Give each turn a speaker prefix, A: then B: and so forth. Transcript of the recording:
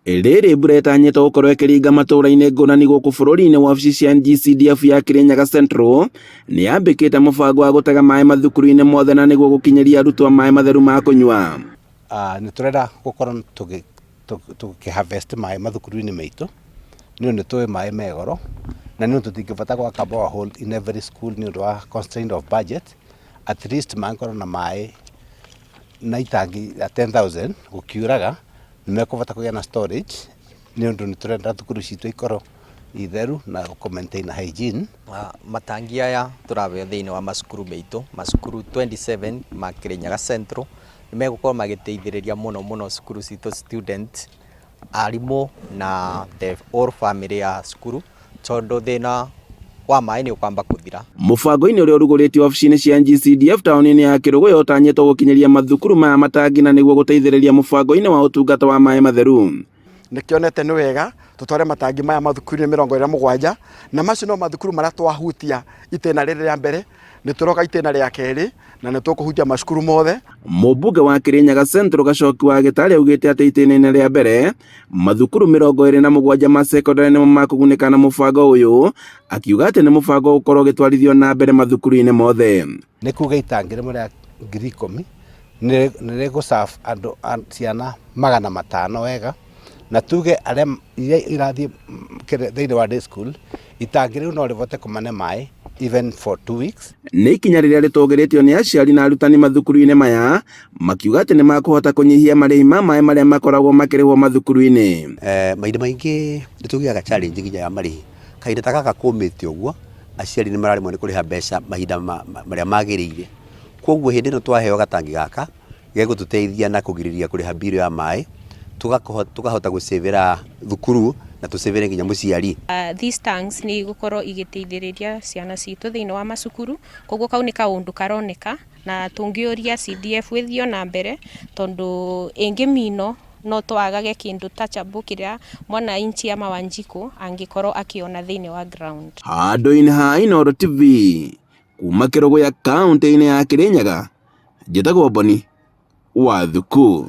A: Rĩrĩ mbura ĩtanyĩtwo gũkorwo ĩkĩringa matũũra-inĩ ngũrani gũkũ bũrũri-inĩ, wabici cia GCDF ya Kirinyaga Central nĩ yambĩkĩte mũbango wa gũtega maĩ mathukuru-inĩ mothe na nĩguo gũkinyĩria arutwo maĩ matheru ma kũnyua.
B: Nĩ tũrenda gũkorwo tũkĩharvest maĩ mathukuru-inĩ maitũ nĩ ũndũ tũĩ maĩ me goro, na nĩ ũndũ tũtingĩbata gwaka borehole in every school nĩ ũndũ wa constraint of budget. At least mangĩkorwo na maĩ na itangi ya 10,000 gũkiuraga nĩ mekũbata kũgĩa na storage, nĩ ũndũ nĩ tũrenda thukuru citũ ikorwo itheru na maintain hygiene.
C: Matangi aya tũrabeo thĩinĩ wa macukuru maitũ, macukuru 27 ma Kirinyaga Central nĩ megũkorwo magĩteithĩrĩria mũno cukuru citũ student, arimũ na the all family ya cukuru, tondũ thĩna wa maĩ nĩ ũkwamba kũthira.
A: Mũbango-inĩ ũrĩa ũrugũrĩtio wabici-inĩ cia GCDF taũni-inĩ ya Kĩrũgũyũ ũtanyĩtwo gũkinyĩria mathukuru maya matangi na nĩguo gũteithĩrĩria mũbango-inĩ wa ũtungata wa maĩ matheru.
D: Nĩkĩonete nĩ wega tũtware matangi maya mathukuru-inĩ 27 na macio no mathukuru marĩa twahutia itĩna rĩrĩ rĩa mbere, nĩ tũroka itĩna rĩa kerĩ na nĩ tũkũhutia macukuru mothe.
A: Mũmbunge wa Kirinyaga Central Gacoki wa Gĩtare augĩte atĩ itĩna-inĩ rĩa mbere mathukuru 27 ma secondary nĩmo makũgunĩka na mũbango ũyũ, akiuga atĩ nĩ mũbango ũkorwo ũgĩtwarithio na mbere mathukuru-inĩ mothe.
B: Nĩ kuga itangi rĩmwe rĩa 10,000 nĩ rĩgũserve andũ ciana 500 wega, na tuge arĩa irathiĩ thĩinĩ wa day school itangi rĩu no rĩvote kũmane maĩ even for 2 weeks.
A: Nĩ ikinya rĩrĩa rĩtũgĩrĩtio nĩ aciari na arutani mathukuru-inĩ maya, makiuga atĩ nĩ makũhota kũnyihia marĩhi ma maĩ marĩa makoragwo makĩrĩhwo mathukuru-inĩ.
E: Mahinda maingĩ nĩ tũgĩaga challenge nginya ya marĩhi. Kahinda ta gaka kũmĩte ũguo, aciari nĩ mararemwo nĩ kũrĩha mbeca mahinda marĩa magĩrĩire. Kwoguo hĩndĩ ĩno twaheo gatangi gaka gegũtũteithia na kũgirĩrĩria kũrĩha mbirũ ya maĩ, tukahota gũcĩvĩra thukuru na tũcĩvĩre nginya mũciari.
F: These tanks nĩ gũkorwo igĩteithĩrĩria ciana citũ thĩinĩ wa macukuru, koguo kau nĩ kaũndũ karoneka na tũngĩũria CDF wĩthio na mbere, tondũ ĩngĩminwo no twagage kĩndũ touchable kĩrĩa mwananchi ama Wanjikũ angĩkorwo akĩona thĩinĩ wa ground.
A: Handũ-inĩ ha Inooro TV kuma Kĩrũgũyũ kaũntĩ-inĩ ya Kirinyaga, njĩtagwo Boni Wathuku.